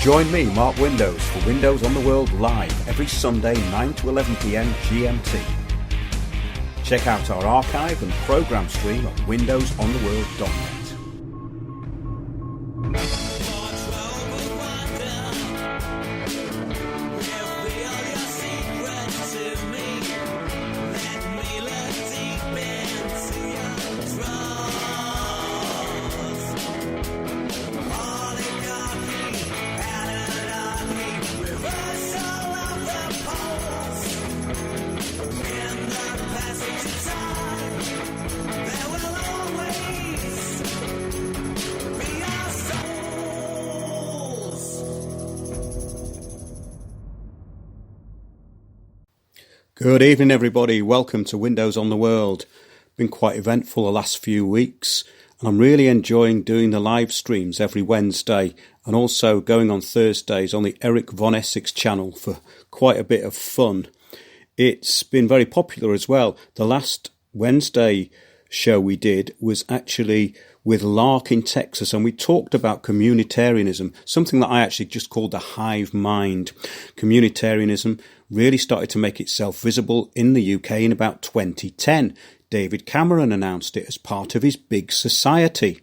Join me, Mark Windows, for Windows on the World live every Sunday 9 to 11 p.m. GMT. Check out our archive and program stream at windowsontheworld.net. Good evening, everybody. Welcome to Windows on the World. Been quite eventful the last few weeks, and I'm really enjoying doing the live streams every Wednesday and also going on Thursdays on the Eric Von Essex channel for quite a bit of fun. It's been very popular as well. The last Wednesday show we did was actually with Lark in Texas, and we talked about communitarianism, something that I actually just called the hive mind. Communitarianism really started to make itself visible in the UK in about 2010. David Cameron announced it as part of his big society.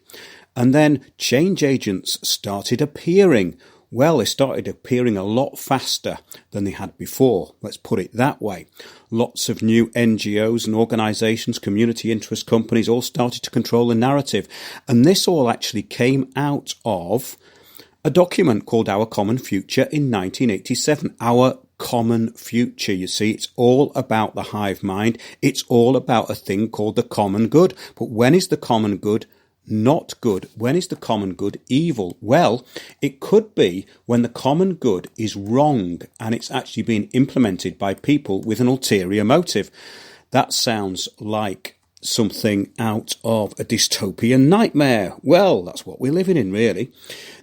And then change agents started appearing. Well, they started appearing a lot faster than they had before. Let's put it that way. Lots of new NGOs and organisations, community interest companies all started to control the narrative. And this all actually came out of a document called Our Common Future in 1987. Our Common Future. You see, it's all about the hive mind. It's all about a thing called the common good. But when is the common good not good? When is the common good evil? Well, it could be when the common good is wrong and it's actually being implemented by people with an ulterior motive. That sounds like something out of a dystopian nightmare. Well, that's what we're living in, really.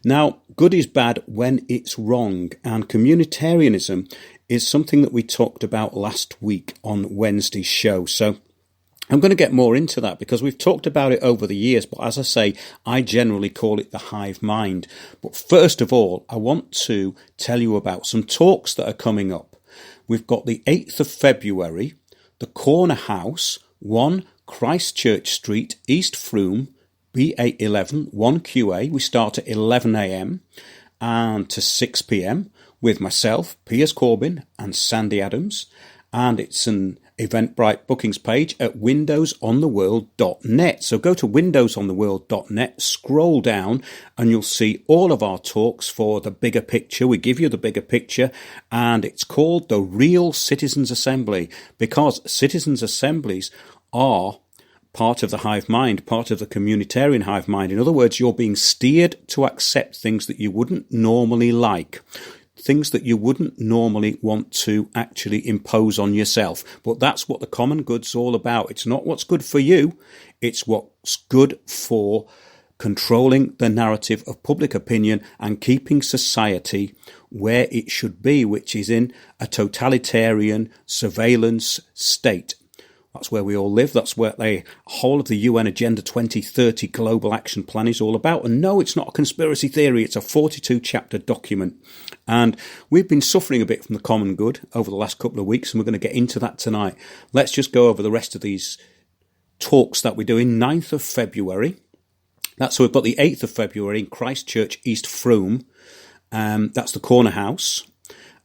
Now, good is bad when it's wrong, and communitarianism is something that we talked about last week on Wednesday's show. So I'm going to get more into that because we've talked about it over the years, but as I say, I generally call it the hive mind. But first of all, I want to tell you about some talks that are coming up. We've got the 8th of February, the Corner House, 1 Christchurch Street, East Frome, B811 1QA. We start at 11 a.m. and to 6 p.m. with myself, Piers Corbin and Sandy Adams. And it's an Eventbrite bookings page at windowsontheworld.net. So go to windowsontheworld.net, scroll down, and you'll see all of our talks for the bigger picture. We give you the bigger picture, and it's called the Real Citizens Assembly, because citizens' assemblies are part of the hive mind, part of the communitarian hive mind. In other words, you're being steered to accept things that you wouldn't normally like, things that you wouldn't normally want to actually impose on yourself. But that's what the common good's all about. It's not what's good for you, it's what's good for controlling the narrative of public opinion and keeping society where it should be, which is in a totalitarian surveillance state. That's where we all live. That's where the whole of the UN Agenda 2030 Global Action Plan is all about. And no, it's not a conspiracy theory. It's a 42-chapter document. And we've been suffering a bit from the common good over the last couple of weeks, and we're going to get into that tonight. Let's just go over the rest of these talks that we're doing. 9th of February. So we've got the 8th of February in Christchurch, East Frome. That's the Corner House.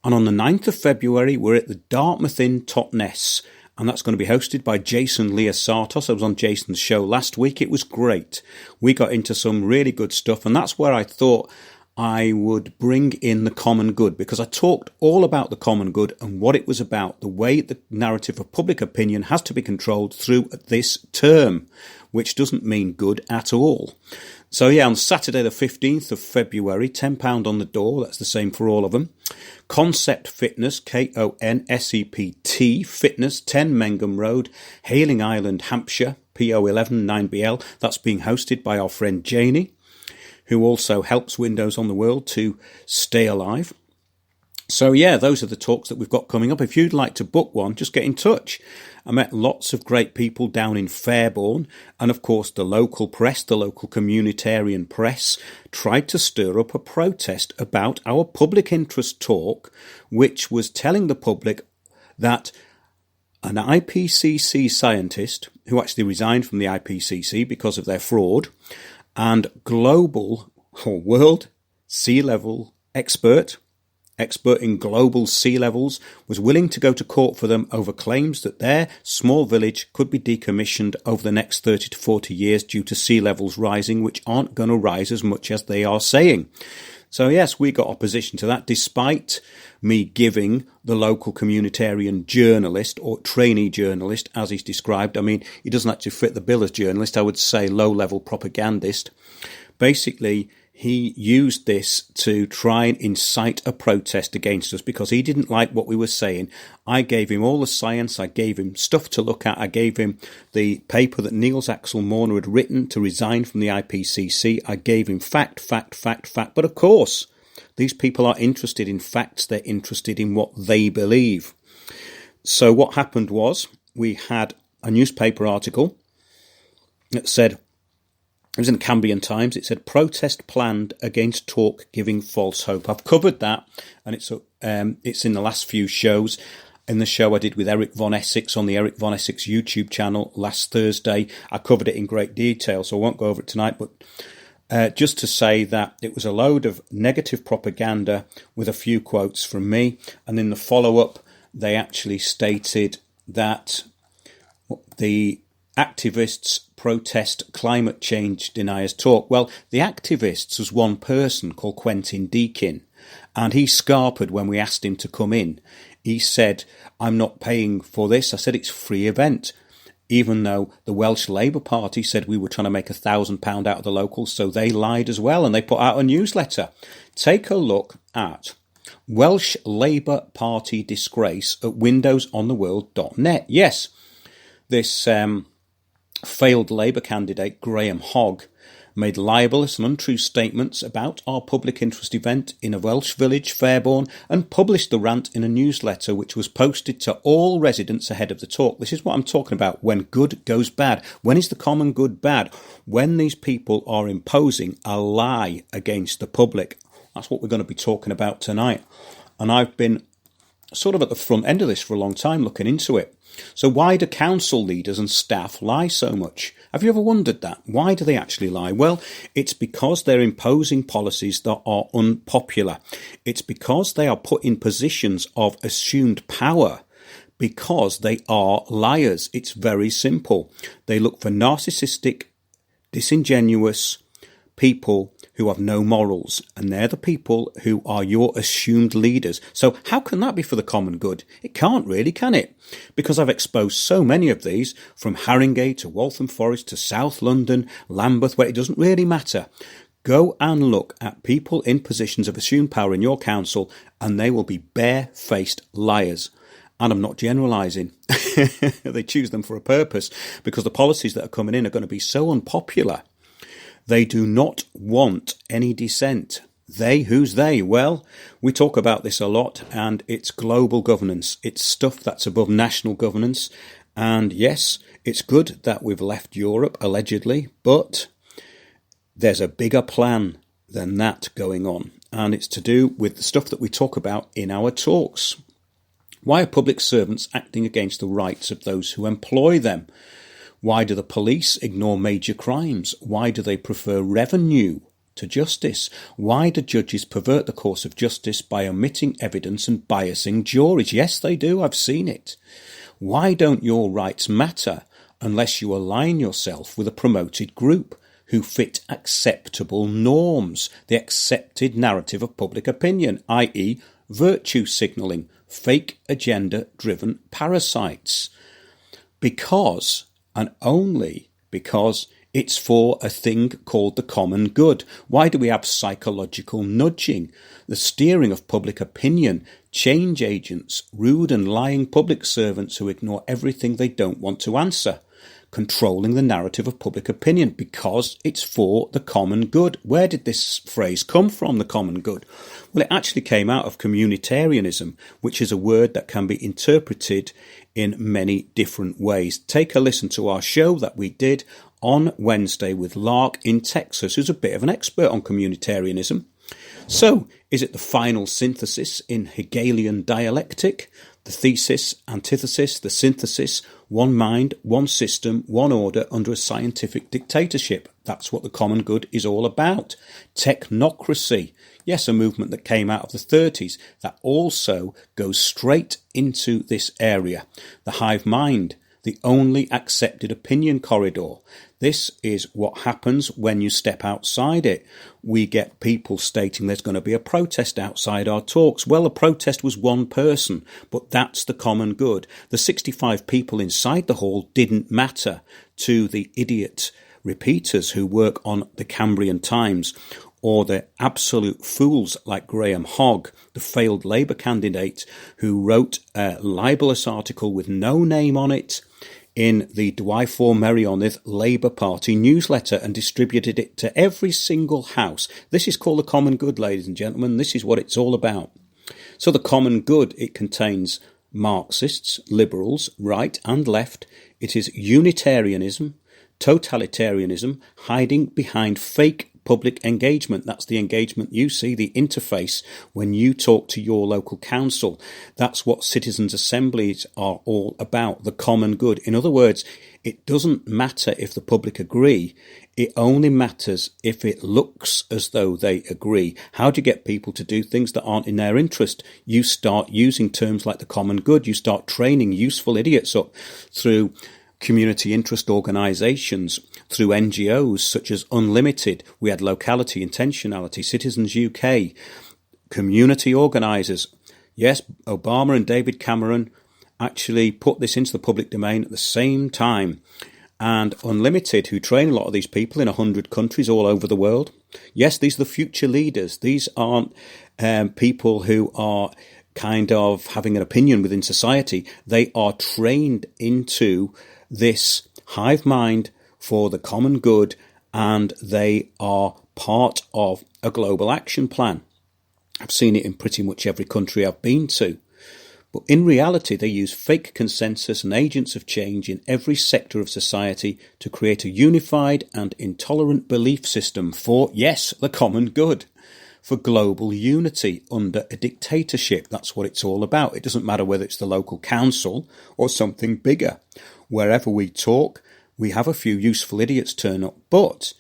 And on the 9th of February, we're at the Dartmouth Inn Totnes. And that's going to be hosted by Jason Liasatos. I was on Jason's show last week. It was great. We got into some really good stuff, and that's where I thought I would bring in the common good, because I talked all about the common good and what it was about, the way the narrative of public opinion has to be controlled through this term, which doesn't mean good at all. So yeah, on Saturday the 15th of February, £10 on the door, that's the same for all of them. Concept Fitness, Konsept Fitness, 10 Mengham Road, Hayling Island, Hampshire, PO11 9BL. That's being hosted by our friend Janie, who also helps Windows on the World to stay alive. So yeah, those are the talks that we've got coming up. If you'd like to book one, just get in touch. I met lots of great people down in Fairbourne, and of course the local press, the local communitarian press, tried to stir up a protest about our public interest talk, which was telling the public that an IPCC scientist, who actually resigned from the IPCC because of their fraud, and global or world sea level expert in global sea levels, was willing to go to court for them over claims that their small village could be decommissioned over the next 30 to 40 years due to sea levels rising, which aren't going to rise as much as they are saying. So yes, we got opposition to that, despite me giving the local communitarian journalist, or trainee journalist, as he's described. I mean, he doesn't actually fit the bill as journalist. I would say low-level propagandist. Basically, he used this to try and incite a protest against us because he didn't like what we were saying. I gave him all the science. I gave him stuff to look at. I gave him the paper that Niels Axel Morner had written to resign from the IPCC. I gave him fact. But of course, these people are interested in facts. They're interested in what they believe. So what happened was we had a newspaper article that said, it was in the Cambrian Times. It said, protest planned against talk giving false hope. I've covered that, and it's in the last few shows. In the show I did with Eric Von Essex on the Eric Von Essex YouTube channel last Thursday, I covered it in great detail, so I won't go over it tonight. But just to say that it was a load of negative propaganda with a few quotes from me. And in the follow-up, they actually stated that the activists protest climate change deniers talk. Well, the activists was one person called Quentin Deakin, and he scarpered when we asked him to come in. He said, I'm not paying for this. I said, it's a free event. Even though the Welsh Labour Party said we were trying to make £1,000 out of the locals, so they lied as well, and they put out a newsletter. Take a look at Welsh Labour Party disgrace at windowsontheworld.net. Yes, this failed Labour candidate Graham Hogg made libelous and untrue statements about our public interest event in a Welsh village, Fairbourne, and published the rant in a newsletter which was posted to all residents ahead of the talk. This is what I'm talking about when good goes bad. When is the common good bad? When these people are imposing a lie against the public. That's what we're going to be talking about tonight. And I've been sort of at the front end of this for a long time, looking into it. So why do council leaders and staff lie so much? Have you ever wondered that? Why do they actually lie? Well, it's because they're imposing policies that are unpopular. It's because they are put in positions of assumed power, because they are liars. It's very simple. They look for narcissistic, disingenuous people who have no morals, and they're the people who are your assumed leaders. So how can that be for the common good? It can't really, can it? Because I've exposed so many of these, from Haringey to Waltham Forest to South London, Lambeth, where it doesn't really matter. Go and look at people in positions of assumed power in your council, and they will be bare-faced liars. And I'm not generalising. They choose them for a purpose, because the policies that are coming in are going to be so unpopular. They do not want any dissent. They, who's they? Well, we talk about this a lot, and it's global governance. It's stuff that's above national governance. And yes, it's good that we've left Europe, allegedly, but there's a bigger plan than that going on. And it's to do with the stuff that we talk about in our talks. Why are public servants acting against the rights of those who employ them? Why do the police ignore major crimes? Why do they prefer revenue to justice? Why do judges pervert the course of justice by omitting evidence and biasing juries? Yes, they do. I've seen it. Why don't your rights matter unless you align yourself with a promoted group who fit acceptable norms, the accepted narrative of public opinion, i.e. virtue signalling, fake agenda-driven parasites? Because, and only because, it's for a thing called the common good. Why do we have psychological nudging, the steering of public opinion, change agents, rude and lying public servants who ignore everything they don't want to answer? controlling the narrative of public opinion because it's for the common good. Where did this phrase come from, the common good? Well, it actually came out of communitarianism, which is a word that can be interpreted in many different ways. Take a listen to our show that we did on Wednesday with Lark in Texas, who's a bit of an expert on communitarianism. So, is it the final synthesis in Hegelian dialectic? The thesis, antithesis, the synthesis, one mind, one system, one order under a scientific dictatorship. That's what the common good is all about. Technocracy. Yes, a movement that came out of the 30s that also goes straight into this area. The hive mind, the only accepted opinion corridor. This is what happens when you step outside it. We get people stating there's going to be a protest outside our talks. Well, a protest was one person, but that's the common good. The 65 people inside the hall didn't matter to the idiot repeaters who work on the Cambrian Times, or the absolute fools like Graham Hogg, the failed Labour candidate who wrote a libelous article with no name on it in the Dwyfor Meirionnydd Labour Party newsletter and distributed it to every single house. This is called the common good, ladies and gentlemen. This is what it's all about. So the common good, it contains Marxists, liberals, right and left. It is Unitarianism, totalitarianism, hiding behind fake public engagement. That's the engagement you see, the interface when you talk to your local council. That's what citizens' assemblies are all about, the common good. In other words, it doesn't matter if the public agree. It only matters if it looks as though they agree. How do you get people to do things that aren't in their interest? You start using terms like the common good. You start training useful idiots up through community interest organisations, through NGOs such as Unlimited. We had Locality Intentionality, Citizens UK, community organisers. Yes, Obama and David Cameron actually put this into the public domain at the same time. And Unlimited, who train a lot of these people in 100 countries all over the world. Yes, these are the future leaders. These aren't people who are kind of having an opinion within society. They are trained into this hive mind for the common good, and they are part of a global action plan. I've seen it in pretty much every country I've been to. But in reality, they use fake consensus and agents of change in every sector of society to create a unified and intolerant belief system for, yes, the common good, for global unity under a dictatorship. That's what it's all about. It doesn't matter whether it's the local council or something bigger. Wherever we talk, we have a few useful idiots turn up, but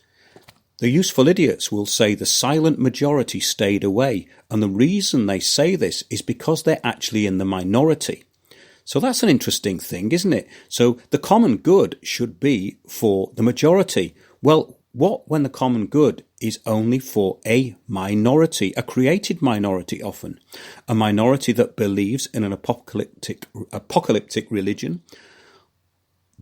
the useful idiots will say the silent majority stayed away, and the reason they say this is because they're actually in the minority. So that's an interesting thing, isn't it? So the common good should be for the majority. Well, what when the common good is only for a minority, a created minority often, a minority that believes in an apocalyptic religion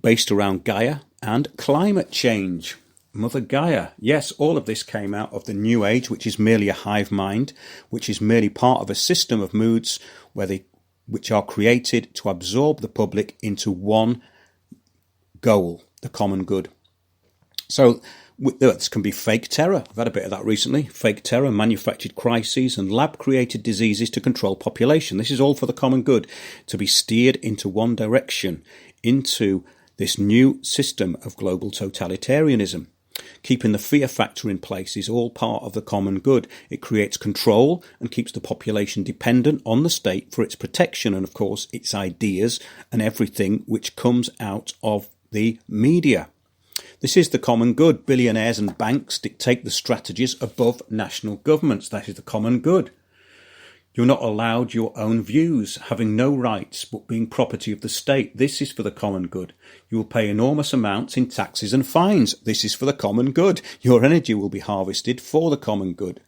based around Gaia and climate change. Mother Gaia. Yes, all of this came out of the New Age, which is merely a hive mind, which is merely part of a system of moods which are created to absorb the public into one goal, the common good. So this can be fake terror. I've had a bit of that recently. Fake terror, manufactured crises and lab-created diseases to control population. This is all for the common good, to be steered into one direction, into this new system of global totalitarianism. Keeping the fear factor in place is all part of the common good. It creates control and keeps the population dependent on the state for its protection and, of course, its ideas and everything which comes out of the media. This is the common good. Billionaires and banks dictate the strategies above national governments. That is the common good. You're not allowed your own views, having no rights but being property of the state. This is for the common good. You will pay enormous amounts in taxes and fines. This is for the common good. Your energy will be harvested for the common good.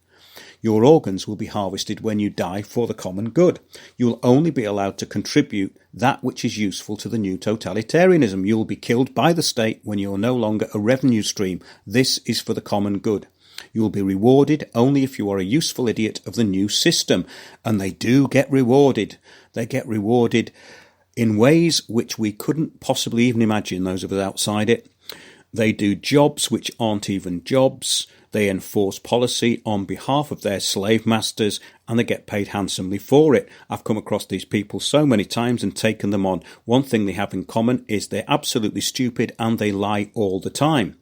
Your organs will be harvested when you die for the common good. You will only be allowed to contribute that which is useful to the new totalitarianism. You will be killed by the state when you are no longer a revenue stream. This is for the common good. You will be rewarded only if you are a useful idiot of the new system. And they do get rewarded. They get rewarded in ways which we couldn't possibly even imagine, those of us outside it. They do jobs which aren't even jobs. They enforce policy on behalf of their slave masters, and they get paid handsomely for it. I've come across these people so many times and taken them on. One thing they have in common is they're absolutely stupid and they lie all the time.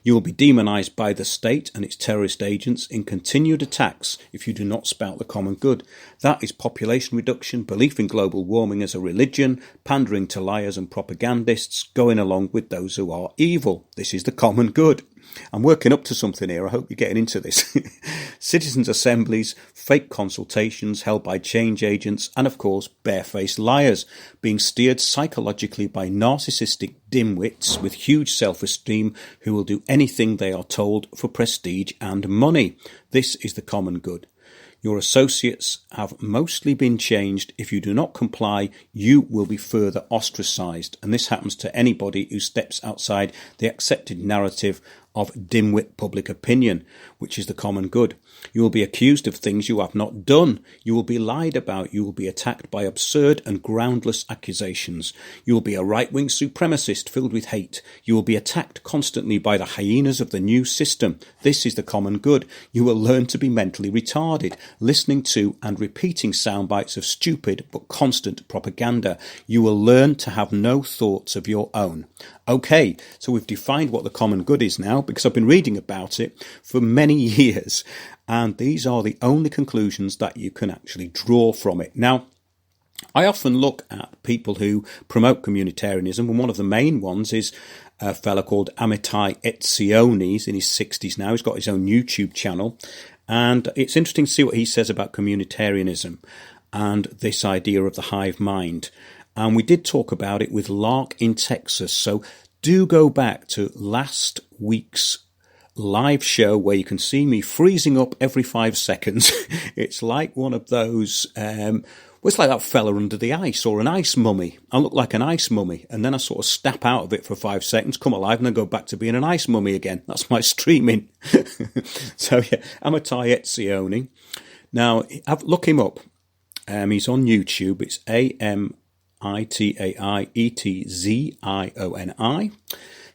You will be demonised by the state and its terrorist agents in continued attacks if you do not spout the common good. That is population reduction, belief in global warming as a religion, pandering to liars and propagandists, going along with those who are evil. This is the common good. I'm working up to something here. I hope you're getting into this. Citizens' assemblies, fake consultations held by change agents, and of course, barefaced liars, being steered psychologically by narcissistic dimwits with huge self-esteem who will do anything they are told for prestige and money. This is the common good. Your associates have mostly been changed. If you do not comply, you will be further ostracised. And this happens to anybody who steps outside the accepted narrative of dimwit public opinion, which is the common good. You will be accused of things you have not done. You will be lied about. You will be attacked by absurd and groundless accusations. You will be a right-wing supremacist filled with hate. You will be attacked constantly by the hyenas of the new system. This is the common good. You will learn to be mentally retarded, listening to and repeating sound bites of stupid but constant propaganda. You will learn to have no thoughts of your own. Okay, so we've defined what the common good is now, because I've been reading about it for many years, and these are the only conclusions that you can actually draw from it. Now, I often look at people who promote communitarianism, and one of the main ones is a fellow called Amitai Etzioni. He's in his 60s now. He's got his own YouTube channel, and it's interesting to see what he says about communitarianism and this idea of the hive mind. And we did talk about it with Lark in Texas. So do go back to last week's live show where you can see me freezing up every 5 seconds. It's like one of those, it's like that fella under the ice or an ice mummy. I look like an ice mummy, and then I sort of snap out of it for 5 seconds, come alive, and then go back to being an ice mummy again. That's my streaming. So yeah, Amitai Etzioni. Now, look him up. He's on YouTube. It's Amitai Etzioni.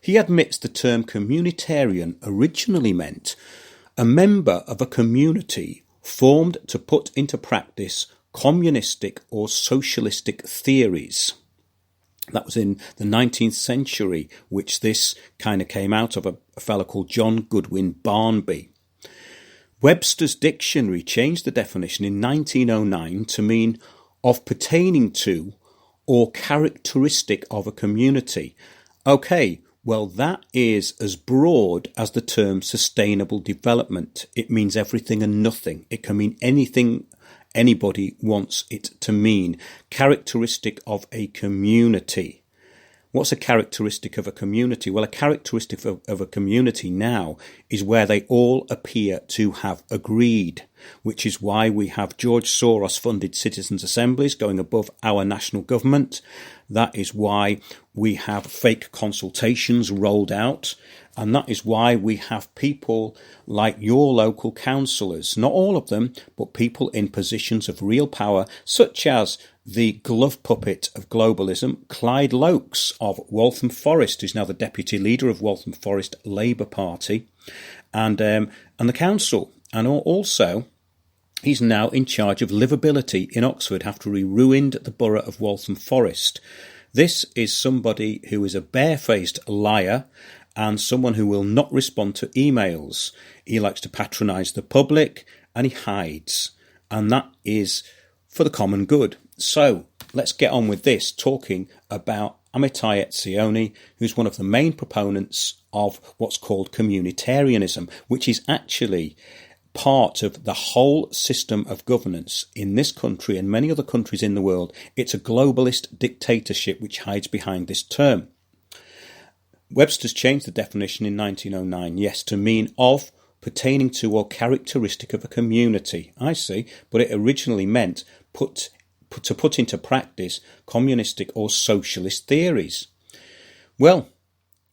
He admits the term communitarian originally meant a member of a community formed to put into practice communistic or socialistic theories. That was in the 19th century, which this kind of came out of a fellow called John Goodwin Barnby. Webster's dictionary changed the definition in 1909 to mean of pertaining to or characteristic of a community. Okay, well, that is as broad as the term sustainable development. It means everything and nothing. It can mean anything anybody wants it to mean. Characteristic of a community. What's a characteristic of a community? Well, a characteristic of a community now is where they all appear to have agreed, which is why we have George Soros-funded citizens' assemblies going above our national government. That is why we have fake consultations rolled out. And that is why we have people like your local councillors, not all of them, but people in positions of real power, such as the glove puppet of globalism, Clyde Lokes of Waltham Forest, who's now the deputy leader of Waltham Forest Labour Party, and the council. And also, he's now in charge of livability in Oxford after he ruined the borough of Waltham Forest. This is somebody who is a barefaced liar and someone who will not respond to emails. He likes to patronise the public and he hides. And that is for the common good. So let's get on with this, talking about Amitai Etzioni, who's one of the main proponents of what's called communitarianism, which is actually part of the whole system of governance in this country and many other countries in the world. It's a globalist dictatorship which hides behind this term. Webster's changed the definition in 1909, yes, to mean of, pertaining to or characteristic of a community. I see, but it originally meant to put into practice communistic or socialist theories. Well,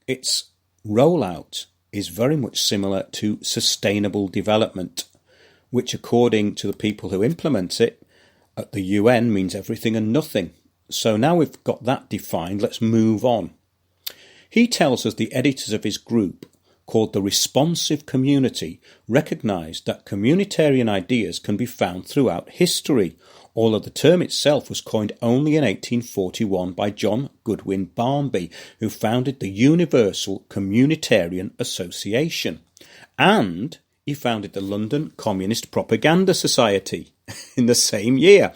its rollout is very much similar to sustainable development, which according to the people who implement it at the UN means everything and nothing. So now we've got that defined, let's move on. He tells us the editors of his group, called the Responsive Community, recognised that communitarian ideas can be found throughout history, although the term itself was coined only in 1841 by John Goodwin Barmby, who founded the Universal Communitarian Association. And he founded the London Communist Propaganda Society in the same year.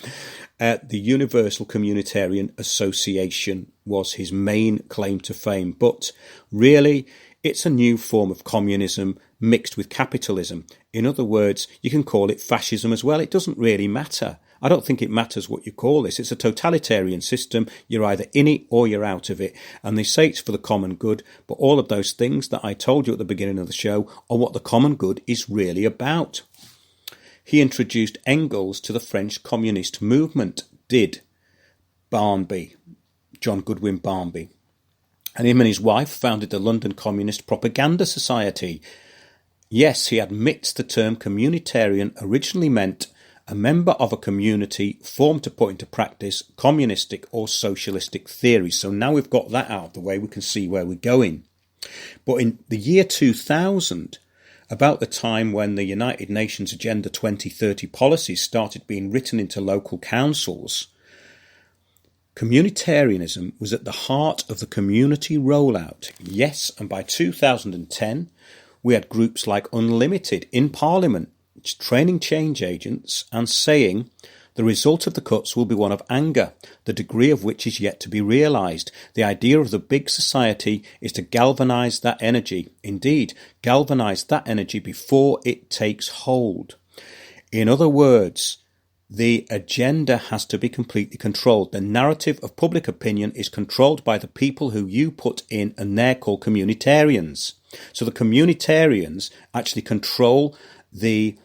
The Universal Communitarian Association was his main claim to fame, but really it's a new form of communism mixed with capitalism. In other words, you can call it fascism as well. It doesn't really matter. I don't think it matters what you call this. It's a totalitarian system. You're either in it or you're out of it. And they say it's for the common good, but all of those things that I told you at the beginning of the show are what the common good is really about. He introduced Engels to the French communist movement, did Barmby, John Goodwin Barmby. And him and his wife founded the London Communist Propaganda Society. Yes, he admits the term communitarian originally meant a member of a community formed to put into practice communistic or socialistic theories. So now we've got that out of the way, we can see where we're going. But in the year 2000, about the time when the United Nations Agenda 2030 policies started being written into local councils, communitarianism was at the heart of the community rollout. Yes, and by 2010, we had groups like Unlimited in Parliament training change agents and saying the result of the cuts will be one of anger, the degree of which is yet to be realised. The idea of the big society is to galvanise that energy. Indeed, galvanise that energy before it takes hold. In other words, the agenda has to be completely controlled. The narrative of public opinion is controlled by the people who you put in, and they're called communitarians. So the communitarians actually control the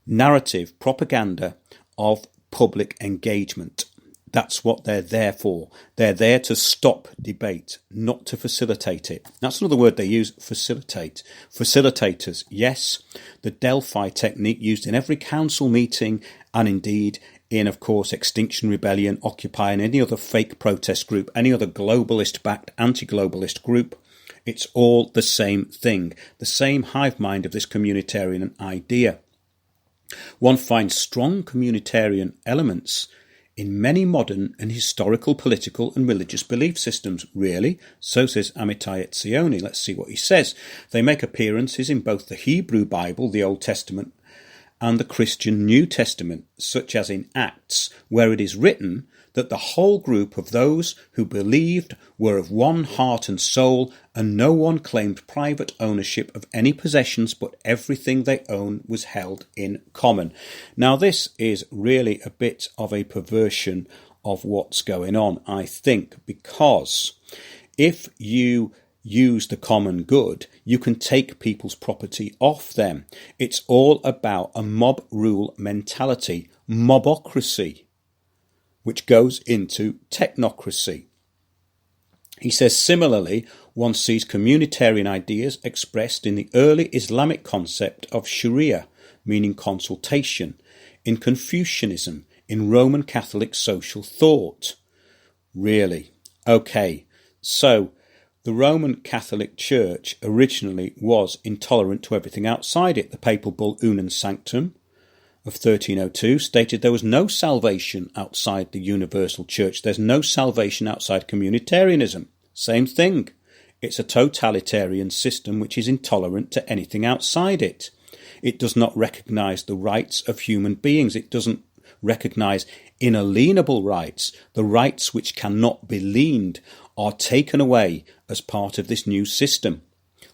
narrative, propaganda of public engagement. That's what they're there for. They're there to stop debate, not to facilitate it. That's another word they use, facilitate. Facilitators, yes, the Delphi technique used in every council meeting and indeed in, of course, Extinction Rebellion, Occupy and any other fake protest group, any other globalist-backed anti-globalist group. It's all the same thing, the same hive mind of this communitarian idea. One finds strong communitarian elements in many modern and historical political and religious belief systems. Really? So says Amitai Etzioni. Let's see what he says. They make appearances in both the Hebrew Bible, the Old Testament, and the Christian New Testament, such as in Acts, where it is written that the whole group of those who believed were of one heart and soul, and no one claimed private ownership of any possessions, but everything they owned was held in common. Now, this is really a bit of a perversion of what's going on, I think, because if you use the common good, you can take people's property off them. It's all about a mob rule mentality, mobocracy, which goes into technocracy. He says, similarly, one sees communitarian ideas expressed in the early Islamic concept of Sharia, meaning consultation, in Confucianism, in Roman Catholic social thought. Really? Okay, so the Roman Catholic Church originally was intolerant to everything outside it. The papal bull Unum Sanctum of 1302 stated there was no salvation outside the universal church. There's no salvation outside communitarianism. Same thing. It's a totalitarian system which is intolerant to anything outside it. It does not recognise the rights of human beings. It doesn't recognise inalienable rights. The rights which cannot be leaned are taken away as part of this new system.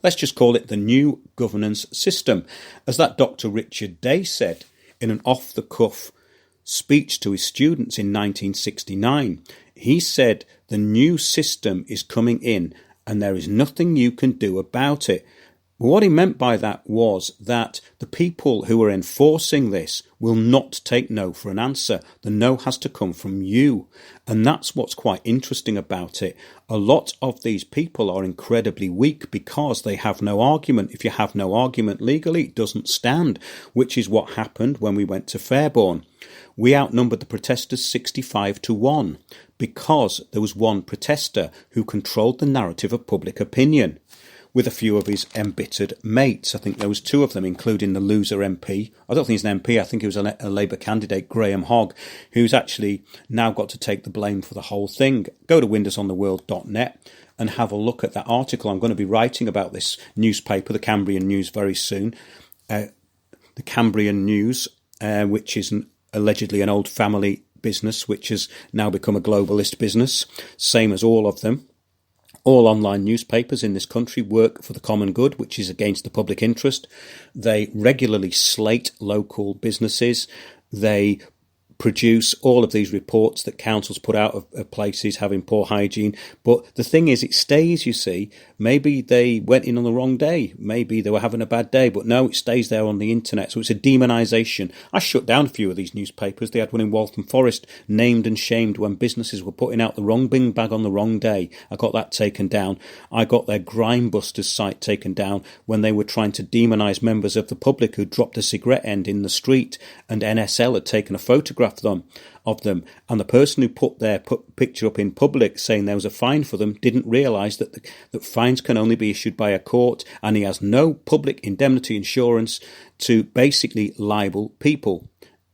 Let's just call it the new governance system. As that Dr. Richard Day said in an off-the-cuff speech to his students in 1969, he said the new system is coming in and there is nothing you can do about it. But what he meant by that was that the people who are enforcing this will not take no for an answer. The no has to come from you. And that's what's quite interesting about it. A lot of these people are incredibly weak because they have no argument. If you have no argument legally, it doesn't stand, which is what happened when we went to Fairborn. We outnumbered the protesters 65-1 because there was one protester who controlled the narrative of public opinion, with a few of his embittered mates. I think there was two of them, including the loser MP. I don't think he's an MP. I think he was a Labour candidate, Graham Hogg, who's actually now got to take the blame for the whole thing. Go to windowsontheworld.net and have a look at that article. I'm going to be writing about this newspaper, the Cambrian News, very soon. The Cambrian News, which is allegedly an old family business, which has now become a globalist business, same as all of them. All online newspapers in this country work for the common good, which is against the public interest. They regularly slate local businesses. They produce all of these reports that councils put out of places having poor hygiene. But the thing is, it stays, you see. Maybe they went in on the wrong day. Maybe they were having a bad day. But no, it stays there on the internet. So it's a demonisation. I shut down a few of these newspapers. They had one in Waltham Forest, named and shamed when businesses were putting out the wrong bin bag on the wrong day. I got that taken down. I got their Grimebusters site taken down when they were trying to demonise members of the public who dropped a cigarette end in the street, and NSL had taken a photograph of them, and the person who put their picture up in public saying there was a fine for them didn't realise that fines can only be issued by a court, and he has no public indemnity insurance to basically libel people.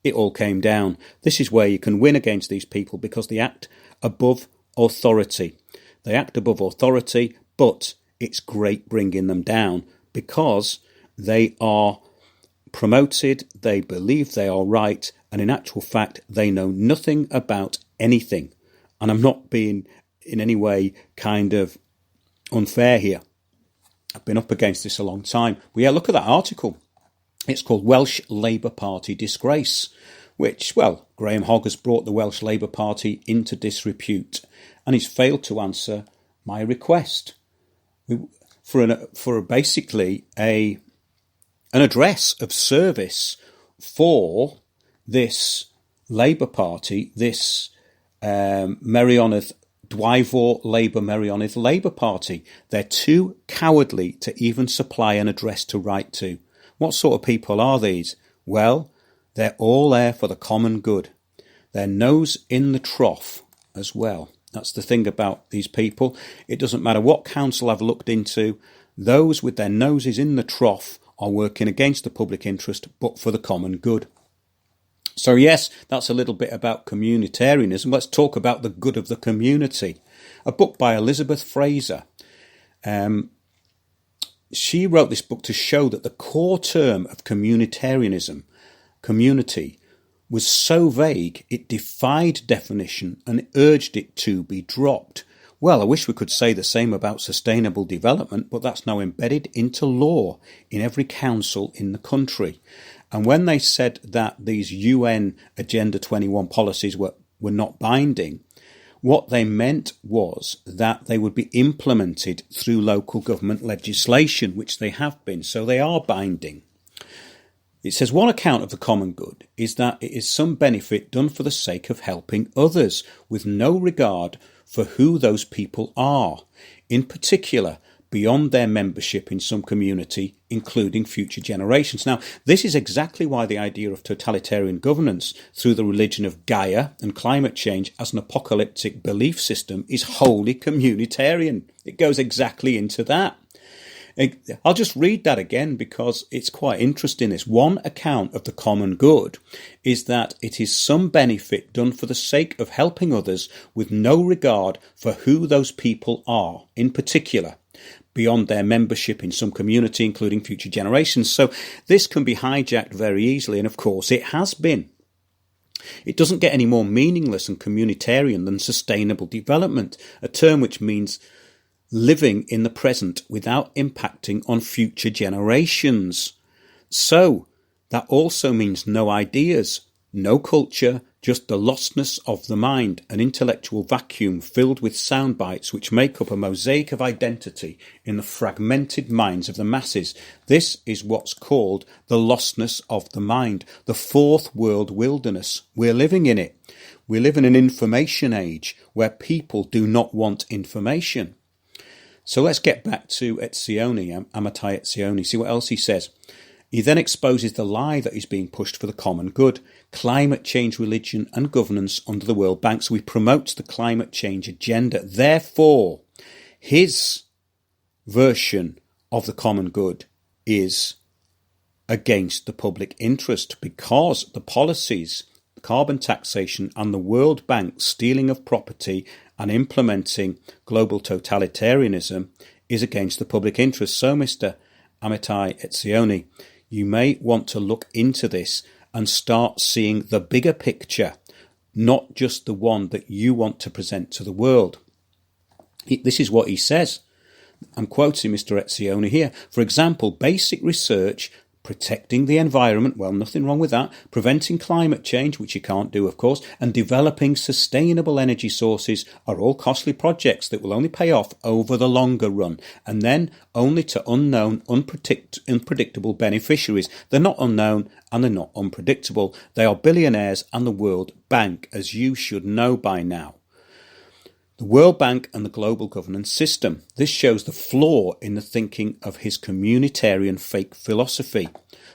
It all came down. This is where you can win against these people, because they act above authority. They act above authority, but it's great bringing them down because they are promoted, they believe they are right, and in actual fact, they know nothing about anything. And I'm not being in any way kind of unfair here. I've been up against this a long time. Well, yeah, look at that article. It's called Welsh Labour Party Disgrace, which, well, Graham Hogg has brought the Welsh Labour Party into disrepute, and he's failed to answer my request for basically an address of service for this Labour Party, this Meirionydd Dwyfor Labour Meirionydd Labour Party. They're too cowardly to even supply an address to write to. What sort of people are these? Well, they're all there for the common good. Their nose in the trough as well. That's the thing about these people. It doesn't matter what council I've looked into, those with their noses in the trough are working against the public interest, but for the common good. So yes, that's a little bit about communitarianism. Let's talk about the good of the community. A book by Elizabeth Fraser. She wrote this book to show that the core term of communitarianism, community, was so vague it defied definition and urged it to be dropped. Well, I wish we could say the same about sustainable development, but that's now embedded into law in every council in the country. And when they said that these UN Agenda 21 policies were not binding, what they meant was that they would be implemented through local government legislation, which they have been, so they are binding. It says one account of the common good is that it is some benefit done for the sake of helping others, with no regard for who those people are, in particular beyond their membership in some community, including future generations. Now, this is exactly why the idea of totalitarian governance through the religion of Gaia and climate change as an apocalyptic belief system is wholly communitarian. It goes exactly into that. I'll just read that again because it's quite interesting. This one account of the common good is that it is some benefit done for the sake of helping others with no regard for who those people are, in particular, beyond their membership in some community, including future generations. So this can be hijacked very easily, and of course it has been. It doesn't get any more meaningless and communitarian than sustainable development, a term which means living in the present without impacting on future generations. So that also means no ideas, no culture, just the lostness of the mind, an intellectual vacuum filled with sound bites which make up a mosaic of identity in the fragmented minds of the masses. This is what's called the lostness of the mind, the fourth world wilderness. We're living in it. We live in an information age where people do not want information. So let's get back to Etzioni, Amitai Etzioni, see what else he says. He then exposes the lie that is being pushed for the common good, climate change, religion and governance under the World Bank. So he promotes the climate change agenda. Therefore, his version of the common good is against the public interest because the policies, carbon taxation and the World Bank stealing of property and implementing global totalitarianism is against the public interest. So, Mr. Amitai Etzioni, you may want to look into this and start seeing the bigger picture, not just the one that you want to present to the world. This is what he says. I'm quoting Mr. Etzioni here. For example, basic research, protecting the environment, well, nothing wrong with that, preventing climate change, which you can't do, of course, and developing sustainable energy sources are all costly projects that will only pay off over the longer run, and then only to unknown, unpredictable beneficiaries. They're not unknown and they're not unpredictable. They are billionaires and the World Bank, as you should know by now. The World Bank and the global governance system. This shows the flaw in the thinking of his communitarian fake philosophy.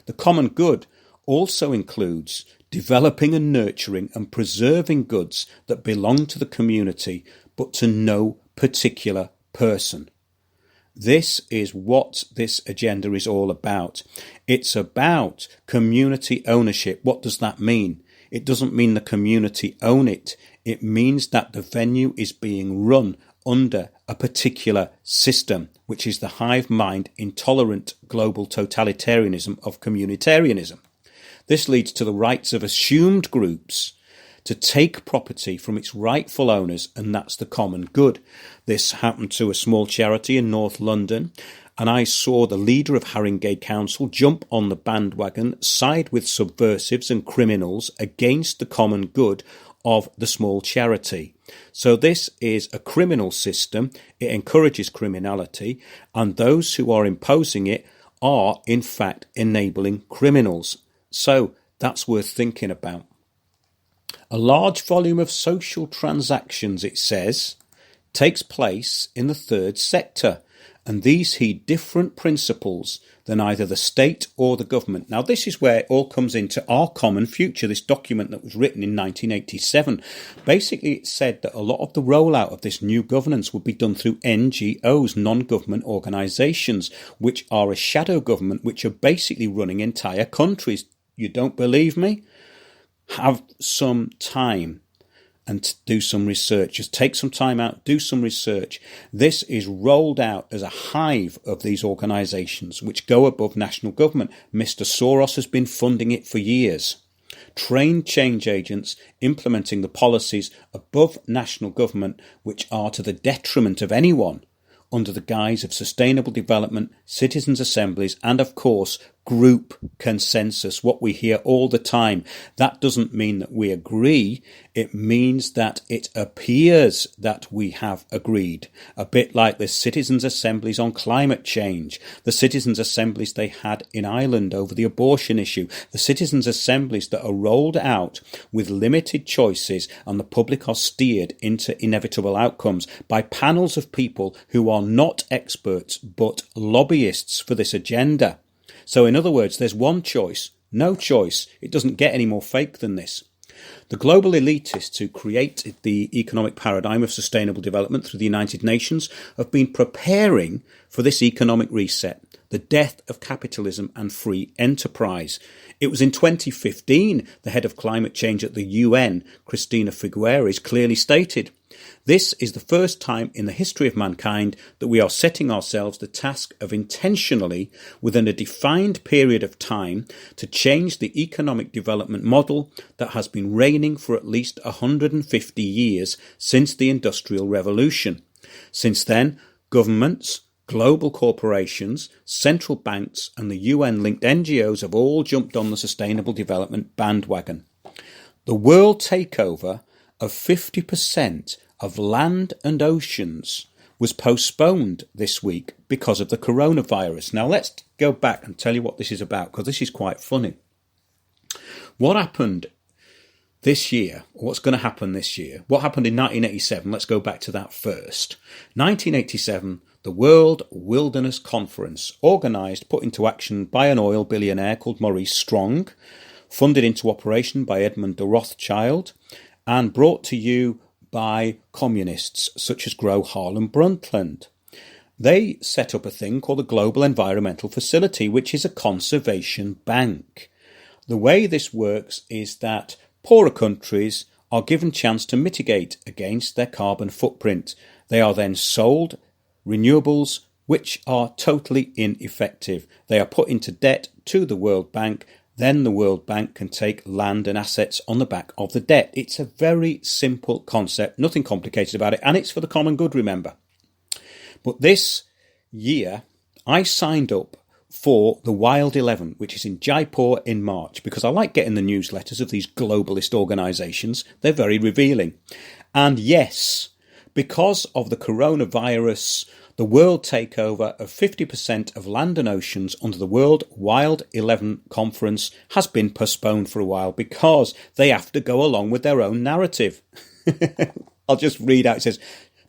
The common good also includes developing and nurturing and preserving goods that belong to the community but to no particular person. This is what this agenda is all about. It's about community ownership. What does that mean? It doesn't mean the community own it. It means that the venue is being run under a particular system, which is the hive mind intolerant global totalitarianism of communitarianism. This leads to the rights of assumed groups to take property from its rightful owners, and that's the common good. This happened to a small charity in North London, and I saw the leader of Haringey Council jump on the bandwagon, side with subversives and criminals against the common good of the small charity. So this is a criminal system. It encourages criminality, and those who are imposing it are in fact enabling criminals. So that's worth thinking about. A large volume of social transactions, it says, takes place in the third sector, and these heed different principles than either the state or the government. Now, this is where it all comes into Our Common Future, this document that was written in 1987. Basically, it said that a lot of the rollout of this new governance would be done through NGOs, non-government organisations, which are a shadow government, which are basically running entire countries. You don't believe me? Have some time and do some research. Just take some time out, do some research. This is rolled out as a hive of these organisations which go above national government. Mr. Soros has been funding it for years. Trained change agents implementing the policies above national government, which are to the detriment of anyone, under the guise of sustainable development, citizens' assemblies, and of course, group consensus, what we hear all the time. That doesn't mean that we agree. It means that it appears that we have agreed. A bit like the citizens' assemblies on climate change, the citizens' assemblies they had in Ireland over the abortion issue, the citizens' assemblies that are rolled out with limited choices, and the public are steered into inevitable outcomes by panels of people who are not experts but lobbyists for this agenda. So in other words, there's one choice, no choice. It doesn't get any more fake than this. The global elitists who create the economic paradigm of sustainable development through the United Nations have been preparing for this economic reset, the death of capitalism and free enterprise. It was in 2015 the head of climate change at the UN, Cristina Figueres, clearly stated, "This is the first time in the history of mankind that we are setting ourselves the task of intentionally, within a defined period of time, to change the economic development model that has been reigning for at least 150 years since the Industrial Revolution. Since then, governments, global corporations, central banks and the UN-linked NGOs have all jumped on the sustainable development bandwagon." The world takeover of 50% of land and oceans was postponed this week because of the coronavirus. Now let's go back and tell you what this is about, because this is quite funny. What happened this year, what's going to happen this year, what happened in 1987, let's go back to that first. 1987, the World Wilderness Conference, organised, put into action by an oil billionaire called Maurice Strong, funded into operation by Edmund de Rothschild, and brought to you by communists such as Gro Harlem Brundtland. They set up a thing called the Global Environmental Facility, which is a conservation bank. The way this works is that poorer countries are given chance to mitigate against their carbon footprint. They are then sold renewables which are totally ineffective. They are put into debt to the World Bank. Then the World Bank can take land and assets on the back of the debt. It's a very simple concept, nothing complicated about it, and it's for the common good, remember. But this year, I signed up for the Wild 11, which is in Jaipur in March, because I like getting the newsletters of these globalist organisations. They're very revealing. And yes, because of the coronavirus, the world takeover of 50% of land and oceans under the World Wild 11 conference has been postponed for a while because they have to go along with their own narrative. I'll just read out. It says,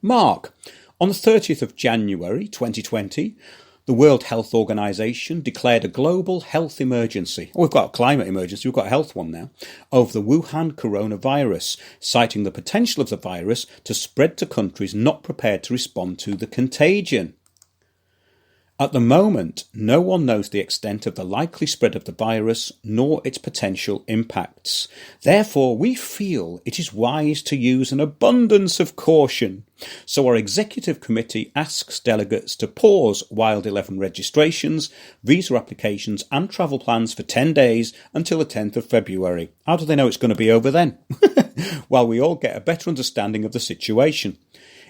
Mark, on the 30th of January 2020, the World Health Organization declared a global health emergency. We've got a climate emergency, we've got a health one now, over the Wuhan coronavirus, citing the potential of the virus to spread to countries not prepared to respond to the contagion. At the moment, no one knows the extent of the likely spread of the virus nor its potential impacts. Therefore, we feel it is wise to use an abundance of caution. So our executive committee asks delegates to pause Wild 11 registrations, visa applications and travel plans for 10 days until the 10th of February. How do they know it's going to be over then? While we all get a better understanding of the situation.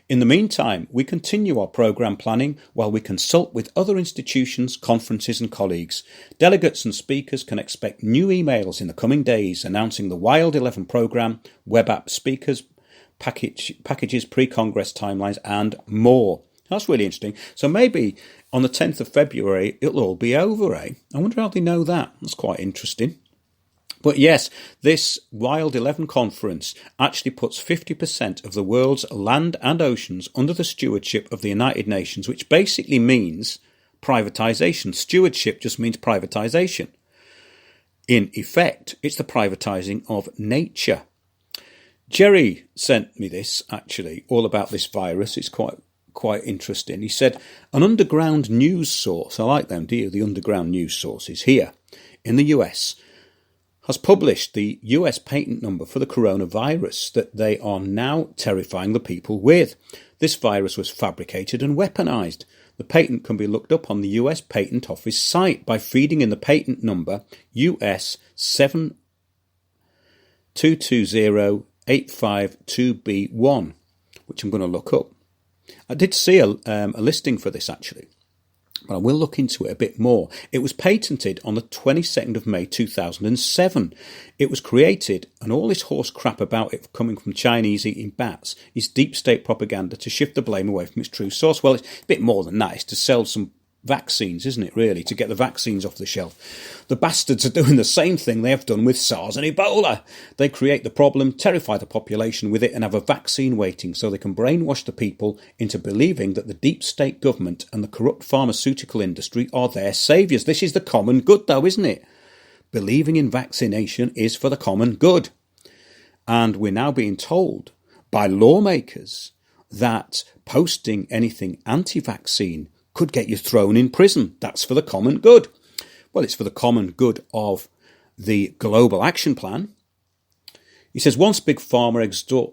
In the meantime, we continue our programme planning while we consult with other institutions, conferences and colleagues. Delegates and speakers can expect new emails in the coming days announcing the Wild 11 programme, web app speakers, packages, pre-congress timelines and more. That's really interesting. So maybe on the 10th of February, it'll all be over, eh? I wonder how they know that. That's quite interesting. But yes, this Wild 11 conference actually puts 50% of the world's land and oceans under the stewardship of the United Nations, which basically means privatisation. Stewardship just means privatisation. In effect, it's the privatising of nature. Jerry sent me this, actually, all about this virus. It's quite interesting. He said, an underground news source, I like them, do you? The underground news sources here in the US has published the US patent number for the coronavirus that they are now terrifying the people with. This virus was fabricated and weaponized. The patent can be looked up on the US Patent Office site by feeding in the patent number US 7220852B1, which I'm going to look up. I did see a listing for this actually. But I will look into it a bit more. It was patented on the 22nd of May 2007. It was created, and all this horse crap about it coming from Chinese eating bats is deep state propaganda to shift the blame away from its true source. Well, it's a bit more than that. It's to sell some vaccines, isn't it, really, to get the vaccines off the shelf. The bastards are doing the same thing they have done with SARS and Ebola. They create the problem, terrify the population with it, and have a vaccine waiting so they can brainwash the people into believing that the deep state government and the corrupt pharmaceutical industry are their saviours. This is the common good, though, isn't it? Believing in vaccination is for the common good. And we're now being told by lawmakers that posting anything anti-vaccine could get you thrown in prison. That's for the common good. Well, it's for the common good of the Global Action Plan. He says, once Big Pharma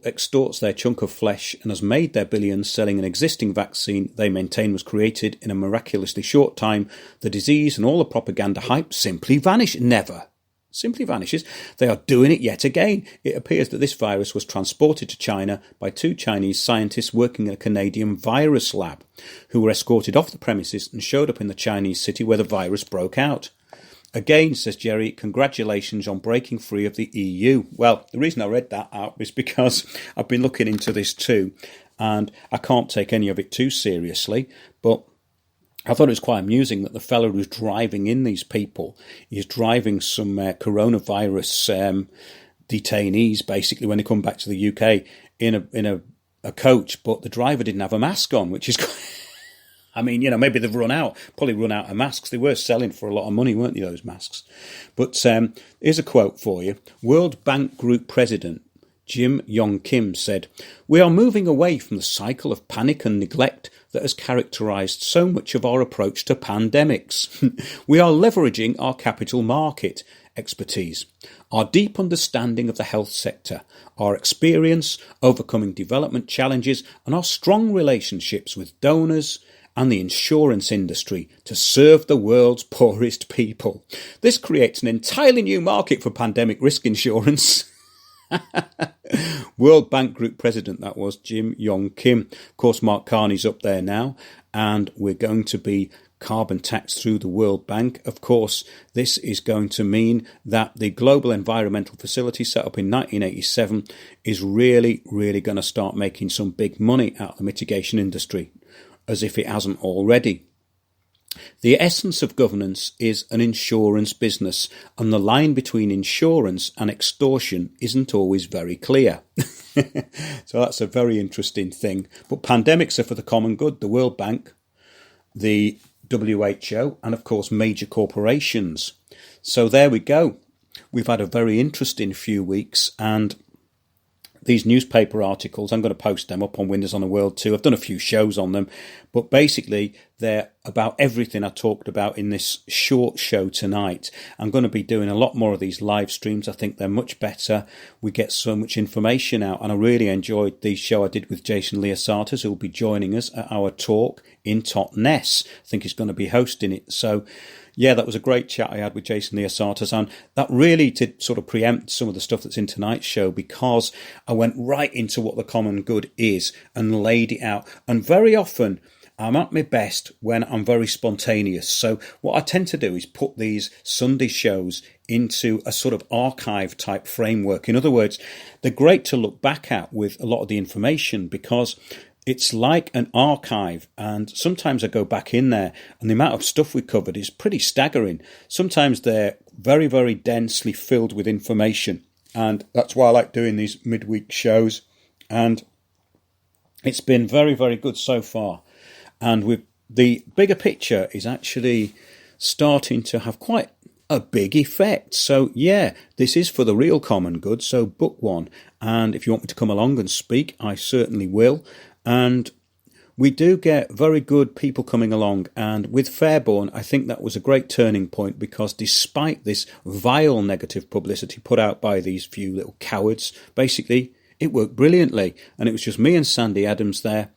extorts their chunk of flesh and has made their billions selling an existing vaccine they maintain was created in a miraculously short time, the disease and all the propaganda hype simply vanish. Never. Simply vanishes. They are doing it yet again. It appears that this virus was transported to China by two Chinese scientists working in a Canadian virus lab, who were escorted off the premises and showed up in the Chinese city where the virus broke out. Again, says Jerry, congratulations on breaking free of the EU. Well, the reason I read that out is because I've been looking into this too, and I can't take any of it too seriously, but I thought it was quite amusing that the fellow who's driving in these people is driving some coronavirus detainees, basically, when they come back to the UK in a coach, but the driver didn't have a mask on, which is I mean, maybe they've probably run out of masks. They were selling for a lot of money, weren't they, those masks? But here's a quote for you. World Bank Group President Jim Yong Kim said, "We are moving away from the cycle of panic and neglect that has characterised so much of our approach to pandemics. We are leveraging our capital market expertise, our deep understanding of the health sector, our experience overcoming development challenges, and our strong relationships with donors and the insurance industry to serve the world's poorest people. This creates an entirely new market for pandemic risk insurance." World Bank Group President, that was Jim Yong Kim. Of course, Mark Carney's up there now, and we're going to be carbon taxed through the World Bank. Of course, this is going to mean that the Global Environmental Facility set up in 1987 is really, really going to start making some big money out of the mitigation industry, as if it hasn't already. The essence of governance is an insurance business, and the line between insurance and extortion isn't always very clear. So that's a very interesting thing. But pandemics are for the common good. The World Bank, the WHO, and of course major corporations. So there we go. We've had a very interesting few weeks, and these newspaper articles, I'm going to post them up on Windows on the World too. I've done a few shows on them, but basically they're about everything I talked about in this short show tonight. I'm going to be doing a lot more of these live streams. I think they're much better. We get so much information out, and I really enjoyed the show I did with Jason Leosatis, who will be joining us at our talk in Totnes. I think he's going to be hosting it. So yeah, that was a great chat I had with Jason Leosatis, and that really did sort of preempt some of the stuff that's in tonight's show, because I went right into what the common good is and laid it out. And very often I'm at my best when I'm very spontaneous. So what I tend to do is put these Sunday shows into a sort of archive type framework. In other words, they're great to look back at with a lot of the information, because it's like an archive, and sometimes I go back in there and the amount of stuff we covered is pretty staggering. Sometimes they're very, very densely filled with information, and that's why I like doing these midweek shows, and it's been very, very good so far. And with the bigger picture is actually starting to have quite a big effect. So yeah, this is for the real common good, so book one. And if you want me to come along and speak, I certainly will. And we do get very good people coming along. And with Fairborn, I think that was a great turning point, because despite this vile negative publicity put out by these few little cowards, basically it worked brilliantly. And it was just me and Sandy Adams there.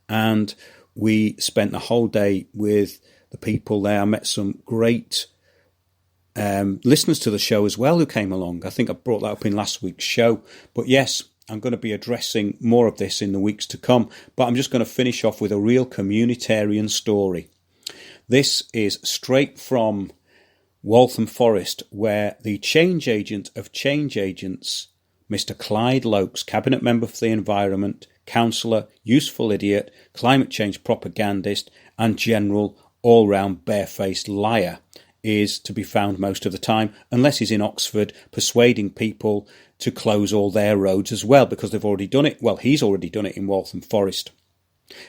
And we spent the whole day with the people there. I met some great listeners to the show as well who came along. I think I brought that up in last week's show. But yes, I'm going to be addressing more of this in the weeks to come, but I'm just going to finish off with a real communitarian story. This is straight from Waltham Forest, where the change agent of change agents, Mr. Clyde Lokes, Cabinet Member for the Environment, Councillor, Useful Idiot, Climate Change Propagandist, and General all-round barefaced liar, is to be found most of the time, unless he's in Oxford persuading people to close all their roads as well, because they've already done it. Well, he's already done it in Waltham Forest.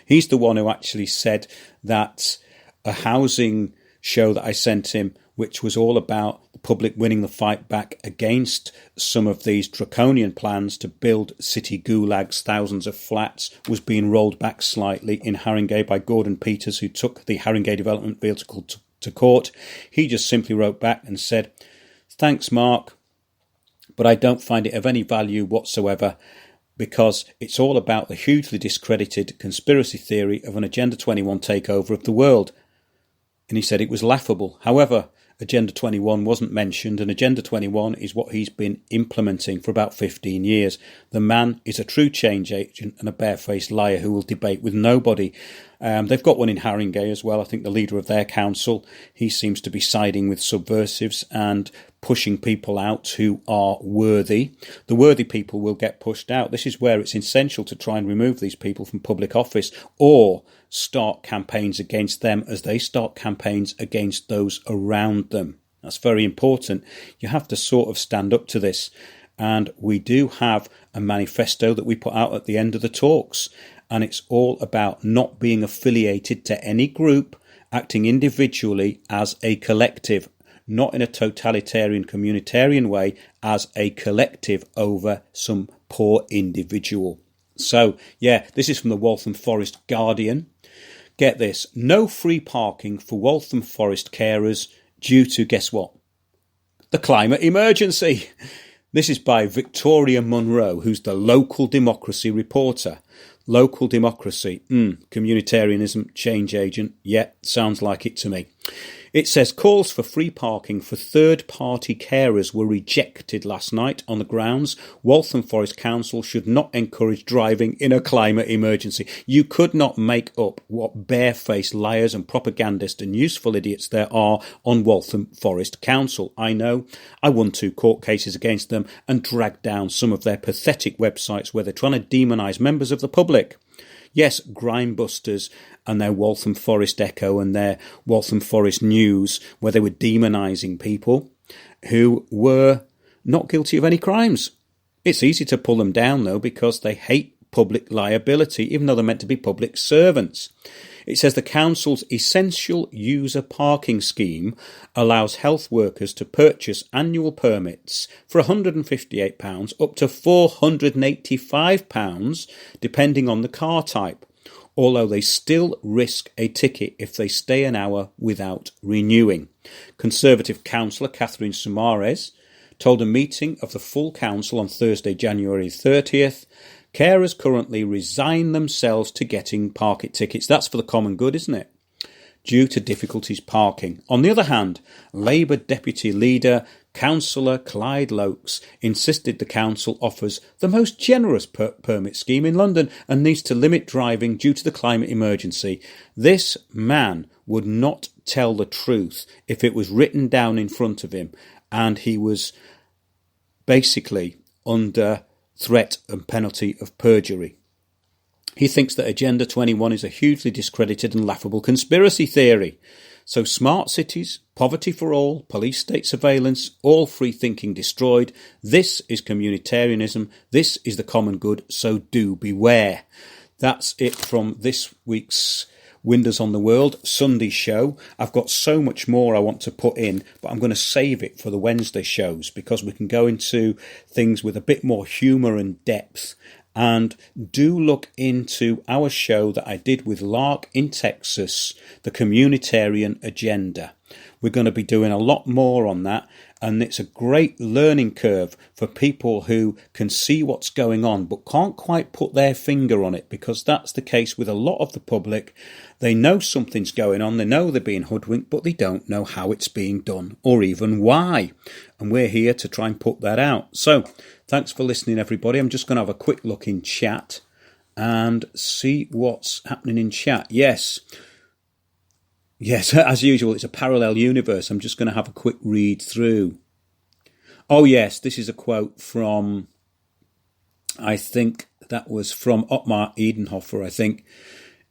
He's the one who actually said that a housing show that I sent him, which was all about the public winning the fight back against some of these draconian plans to build city gulags, thousands of flats, was being rolled back slightly in Haringey by Gordon Peters, who took the Haringey development vehicle to court. He just simply wrote back and said, "Thanks, Mark, but I don't find it of any value whatsoever, because it's all about the hugely discredited conspiracy theory of an Agenda 21 takeover of the world." And he said it was laughable. However, Agenda 21 wasn't mentioned, and Agenda 21 is what he's been implementing for about 15 years. The man is a true change agent and a barefaced liar who will debate with nobody. They've got one in Haringey as well. I think the leader of their council, he seems to be siding with subversives and pushing people out who are worthy. The worthy people will get pushed out. This is where it's essential to try and remove these people from public office or start campaigns against them as they start campaigns against those around them. That's very important. You have to sort of stand up to this. And we do have a manifesto that we put out at the end of the talks. And it's all about not being affiliated to any group, acting individually as a collective, not in a totalitarian, communitarian way, as a collective over some poor individual. So, yeah, this is from the Waltham Forest Guardian. Get this, no free parking for Waltham Forest carers due to, guess what? The climate emergency. This is by Victoria Munro, who's the local democracy reporter. Local democracy, communitarianism, change agent. Yeah, sounds like it to me. It says calls for free parking for third-party carers were rejected last night on the grounds Waltham Forest Council should not encourage driving in a climate emergency. You could not make up what barefaced liars and propagandists and useful idiots there are on Waltham Forest Council. I know. I won 2 court cases against them and dragged down some of their pathetic websites where they're trying to demonise members of the public. Yes, Grimebusters and their Waltham Forest Echo and their Waltham Forest News, where they were demonising people who were not guilty of any crimes. It's easy to pull them down, though, because they hate public liability, even though they're meant to be public servants. It says the council's essential user parking scheme allows health workers to purchase annual permits for £158 up to £485, depending on the car type, although they still risk a ticket if they stay an hour without renewing. Conservative councillor Catherine Sumares told a meeting of the full council on Thursday, January 30th, carers currently resign themselves to getting parking tickets. That's for the common good, isn't it? Due to difficulties parking. On the other hand, Labour Deputy Leader Councillor Clyde Lokes insisted the council offers the most generous permit scheme in London and needs to limit driving due to the climate emergency. This man would not tell the truth if it was written down in front of him and he was basically under threat and penalty of perjury. He thinks that Agenda 21 is a hugely discredited and laughable conspiracy theory. So smart cities, poverty for all, police state surveillance, all free thinking destroyed. This is communitarianism. This is the common good. So do beware. That's it from this week's Windows on the World Sunday show. I've got so much more I want to put in, but I'm going to save it for the Wednesday shows because we can go into things with a bit more humour and depth. And do look into our show that I did with Lark in Texas, the Communitarian Agenda. We're going to be doing a lot more on that, and it's a great learning curve for people who can see what's going on but can't quite put their finger on it, because that's the case with a lot of the public. They know something's going on, they know they're being hoodwinked, but they don't know how it's being done or even why. And we're here to try and put that out. So, thanks for listening, everybody. I'm just going to have a quick look in chat and see what's happening in chat. Yes, as usual, it's a parallel universe. I'm just going to have a quick read through. Oh, yes, this is a quote from, I think that was from Ottmar Edenhofer, I think.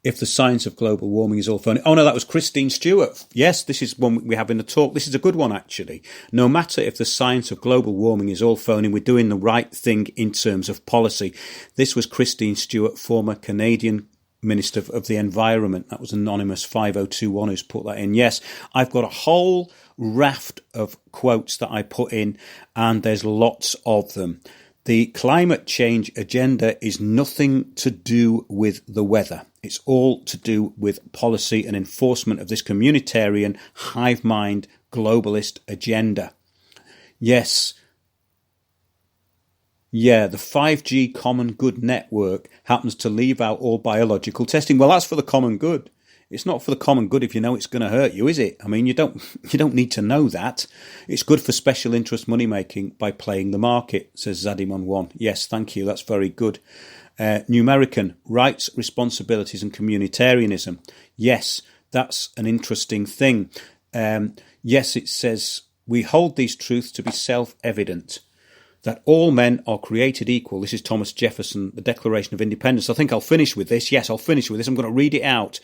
If the science of global warming is all phony. Oh, no, that was Christine Stewart. Yes, this is one we have in the talk. This is a good one, actually. No matter if the science of global warming is all phony, we're doing the right thing in terms of policy. This was Christine Stewart, former Canadian Minister of the Environment. That was Anonymous 5021 who's put that in. Yes, I've got a whole raft of quotes that I put in, and there's lots of them. The climate change agenda is nothing to do with the weather. It's all to do with policy and enforcement of this communitarian, hive mind, globalist agenda. Yes. Yeah, the 5G common good network happens to leave out all biological testing. Well, that's for the common good. It's not for the common good if you know it's going to hurt you, is it? I mean, you don't need to know that. It's good for special interest money making by playing the market, says Zadimon1. Yes, thank you. That's very good. New American, rights, responsibilities and communitarianism. Yes, that's an interesting thing. Yes, it says, we hold these truths to be self-evident, that all men are created equal. This is Thomas Jefferson, the Declaration of Independence. I think I'll finish with this. Yes, I'll finish with this. I'm going to read it out.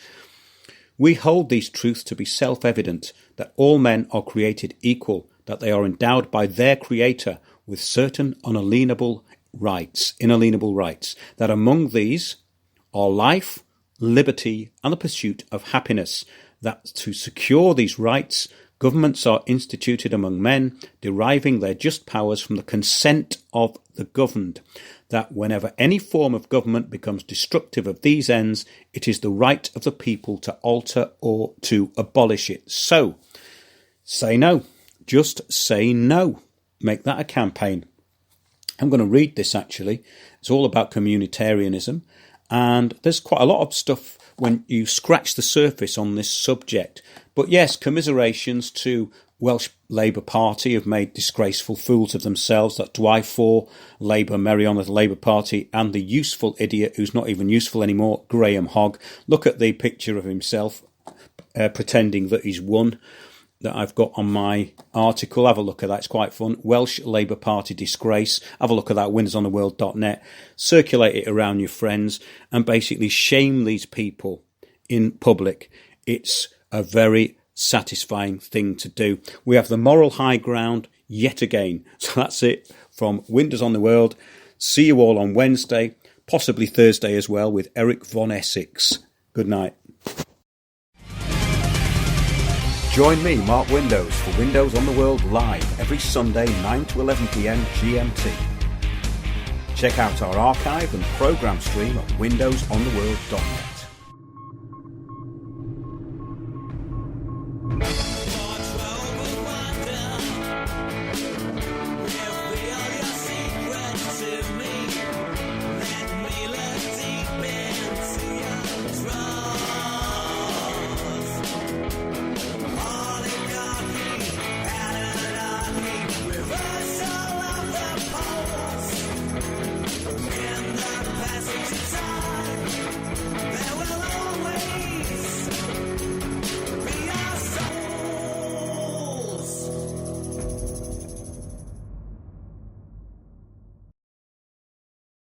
We hold these truths to be self-evident, that all men are created equal, that they are endowed by their Creator with certain inalienable rights, that among these are life, liberty, and the pursuit of happiness, that to secure these rights, governments are instituted among men, deriving their just powers from the consent of the governed, that whenever any form of government becomes destructive of these ends, it is the right of the people to alter or to abolish it. So, say no. Just say no. Make that a campaign. I'm going to read this actually. It's all about communitarianism, and there's quite a lot of stuff when you scratch the surface on this subject. But yes, commiserations to Welsh Labour Party have made disgraceful fools of themselves. That's Y4, Labour, Mary Honour, the Labour Party, and the useful idiot who's not even useful anymore, Graham Hogg. Look at the picture of himself pretending that he's won, that I've got on my article. Have a look at that. It's quite fun. Welsh Labour Party disgrace. Have a look at that, windowsontheworld.net. Circulate it around your friends and basically shame these people in public. It's a very satisfying thing to do. We have the moral high ground yet again. So that's it from Windows on the World. See you all on Wednesday, possibly Thursday as well, with Eric Von Essex. Good night. Join me, Mark Windows, for Windows on the World live every Sunday 9 to 11 p.m. GMT. Check out our archive and programme stream at windowsontheworld.net.